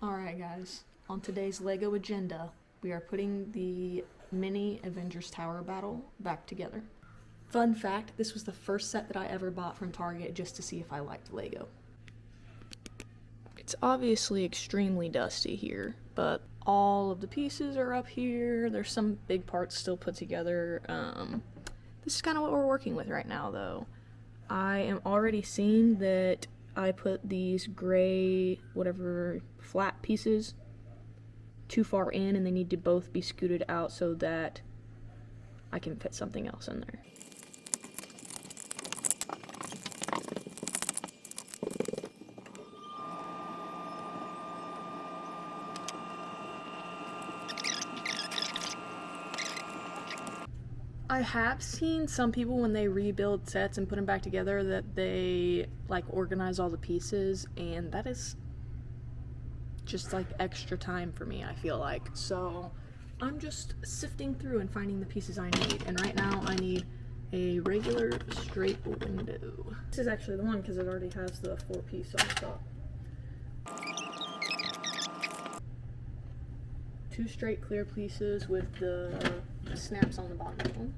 Alright guys, on today's LEGO agenda, we are putting the mini Avengers Tower battle back together. Fun fact, this was the first set that I ever bought from Target just to see if I liked LEGO. It's obviously extremely dusty here, but all of the pieces are up here. There's some big parts still put together. This is kind of what we're working with right now though. I am already seeing that I put these gray, whatever, flat pieces too far in, and they need to both be scooted out so that I can fit something else in there. I have seen some people when they rebuild sets and put them back together that they like organize all the pieces, and that is just like extra time for me, I feel like. So I'm just sifting through and finding the pieces I need, and right now I need a regular straight window. This is actually the one because it already has the 4-piece on the top. 2 straight clear pieces with the snaps on the bottom.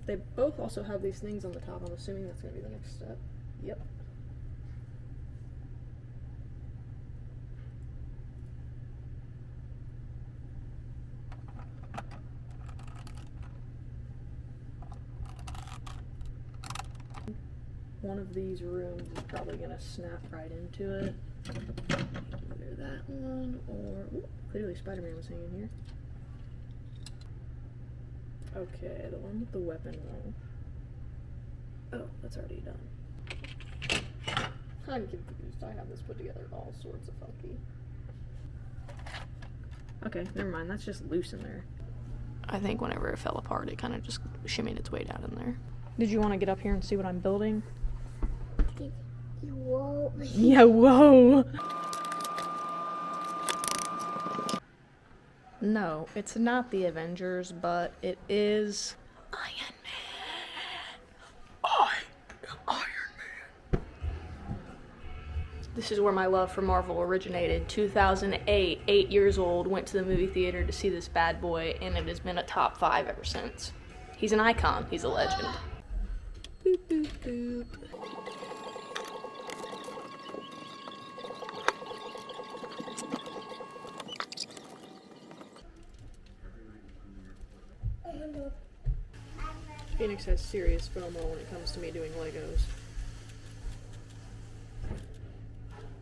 They both also have these things on the top. I'm assuming that's going to be the next step. Yep. One of these rooms is probably going to snap right into it. Either that one or... Ooh, clearly Spider-Man was hanging here. Okay, the one with the weapon roll. Oh, that's already done. I'm confused. I have this put together all sorts of funky. Okay, never mind. That's just loose in there. I think whenever it fell apart, it kind of just shimmied its way down in there. Did you want to get up here and see what I'm building? Whoa. Yeah, whoa! No, it's not the Avengers, but it is Iron Man. I am Iron Man. This is where my love for Marvel originated. 2008, 8 years old, went to the movie theater to see this bad boy, and it has been a top 5 ever since. He's an icon. He's a legend. Boop, boop, boop. Phoenix has serious FOMO when it comes to me doing Legos.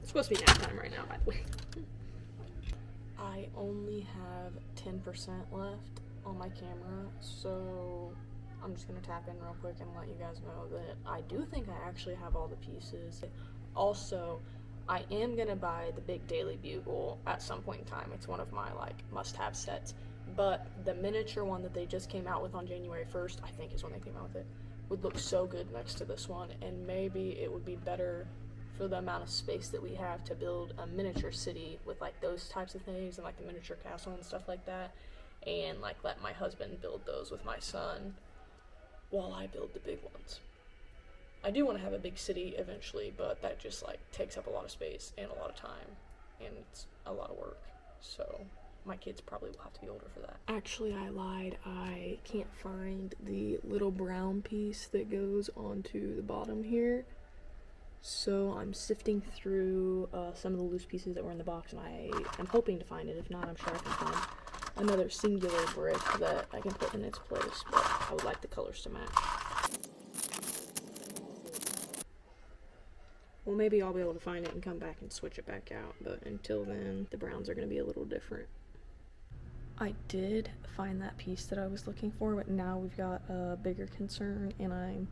It's supposed to be nap time right now, by the way. I only have 10% left on my camera, so I'm just gonna tap in real quick and let you guys know that I do think I actually have all the pieces. Also, I am gonna buy the big Daily Bugle at some point in time. It's one of my like must-have sets. But the miniature one that they just came out with on January 1st, I think is when they came out with it, would look so good next to this one, and maybe it would be better for the amount of space that we have to build a miniature city with like those types of things and like the miniature castle and stuff like that, and like let my husband build those with my son while I build the big ones. I do want to have a big city eventually, but that just like takes up a lot of space and a lot of time, and it's a lot of work, so my kids probably will have to be older for that. Actually, I lied. I can't find the little brown piece that goes onto the bottom here. So I'm sifting through some of the loose pieces that were in the box, and I am hoping to find it. If not, I'm sure I can find another singular brick that I can put in its place, but I would like the colors to match. Well, maybe I'll be able to find it and come back and switch it back out, but until then, the browns are going to be a little different. I did find that piece that I was looking for, but now we've got a bigger concern, and I'm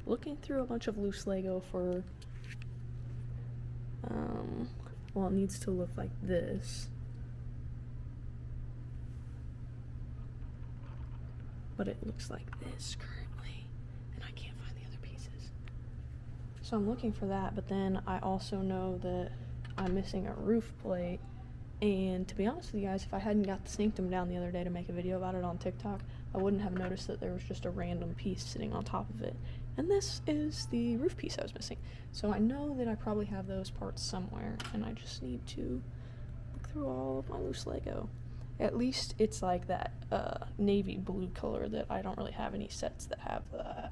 looking through a bunch of loose Lego for, well, it needs to look like this. But it looks like this currently, and I can't find the other pieces. So I'm looking for that, but then I also know that I'm missing a roof plate. And to be honest with you guys, if I hadn't got the sneak them down the other day to make a video about it on TikTok, I wouldn't have noticed that there was just a random piece sitting on top of it. And this is the roof piece I was missing. So I know that I probably have those parts somewhere, and I just need to look through all of my loose Lego. At least it's like that navy blue color that I don't really have any sets that have that.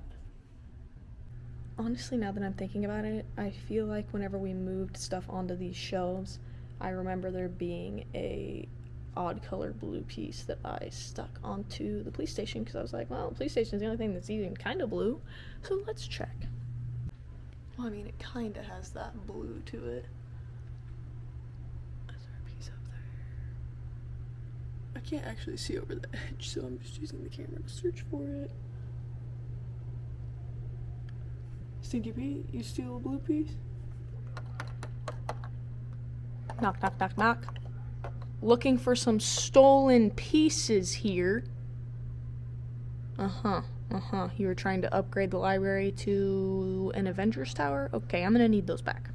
Honestly, now that I'm thinking about it, I feel like whenever we moved stuff onto these shelves, I remember there being a odd color blue piece that I stuck onto the police station because I was like, well, the police station is the only thing that's even kind of blue, so let's check. Well, I mean, it kind of has that blue to it. Is there a piece up there? I can't actually see over the edge, so I'm just using the camera to search for it. Stinky Pete, you steal a blue piece? Knock, knock, knock, knock. Looking for some stolen pieces here. You were trying to upgrade the library to an Avengers tower? Okay, I'm gonna need those back.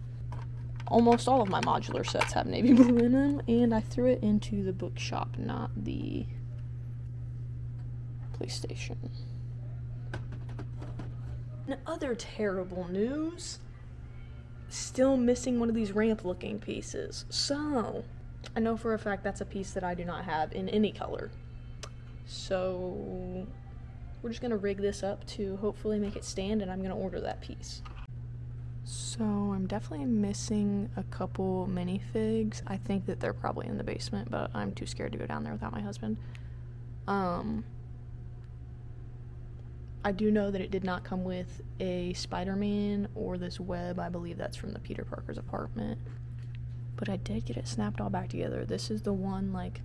Almost all of my modular sets have navy blue in them, and I threw it into the bookshop, not the PlayStation. And other terrible news, still missing one of these ramp looking pieces. So, I know for a fact that's a piece that I do not have in any color. So, we're just gonna rig this up to hopefully make it stand, and I'm gonna order that piece. So, I'm definitely missing a couple minifigs. I think that they're probably in the basement, but I'm too scared to go down there without my husband. I do know that it did not come with a Spider-Man or this web. I believe that's from the Peter Parker's apartment. But I did get it snapped all back together. This is the one, like,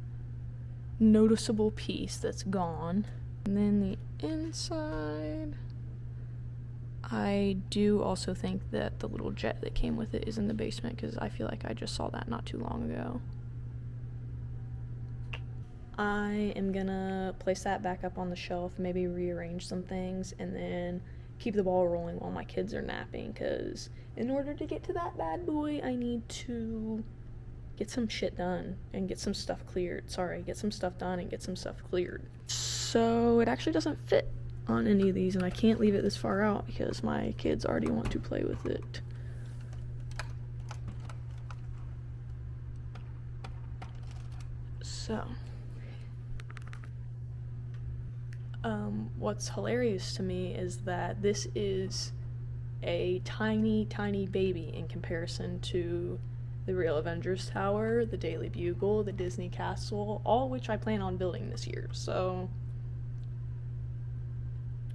noticeable piece that's gone. And then the inside, I do also think that the little jet that came with it is in the basement, because I feel like I just saw that not too long ago. I am gonna place that back up on the shelf, maybe rearrange some things, and then keep the ball rolling while my kids are napping, because in order to get to that bad boy, I need to get some shit done and get some stuff cleared. Get some stuff done and get some stuff cleared. So it actually doesn't fit on any of these, and I can't leave it this far out because my kids already want to play with it. So what's hilarious to me is that this is a tiny, tiny baby in comparison to the real Avengers Tower, the Daily Bugle, the Disney Castle, all which I plan on building this year. So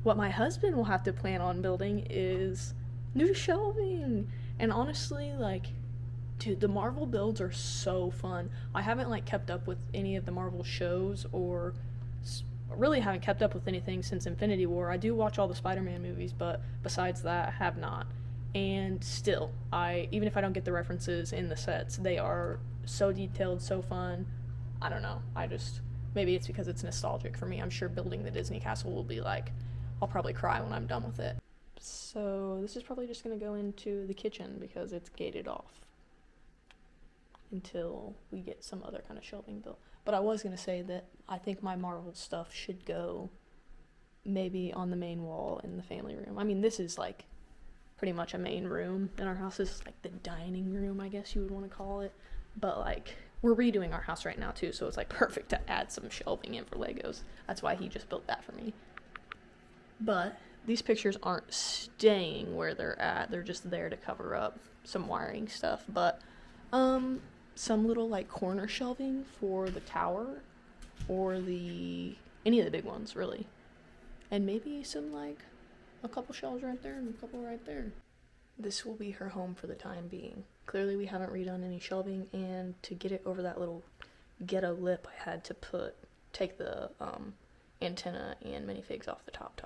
what my husband will have to plan on building is new shelving. And honestly, like, dude, the Marvel builds are so fun. I haven't, like, kept up with any of the Marvel shows, or really haven't kept up with anything since Infinity War. I do watch all the Spider-Man movies, but besides that, I have not. And still, even if I don't get the references in the sets, they are so detailed, so fun. I don't know. Maybe it's because it's nostalgic for me. I'm sure building the Disney Castle will be like, I'll probably cry when I'm done with it. So this is probably just going to go into the kitchen because it's gated off until we get some other kind of shelving built. But I was going to say that I think my Marvel stuff should go maybe on the main wall in the family room. I mean, this is like pretty much a main room in our house. This is like the dining room, I guess you would want to call it. But like, we're redoing our house right now too, so it's like perfect to add some shelving in for Legos. That's why he just built that for me. But these pictures aren't staying where they're at. They're just there to cover up some wiring stuff. But some little like corner shelving for the tower or any of the big ones really. And maybe some like a couple shelves right there and a couple right there. This will be her home for the time being. Clearly we haven't redone any shelving, and to get it over that little ghetto lip, I had to take the antenna and minifigs off the top.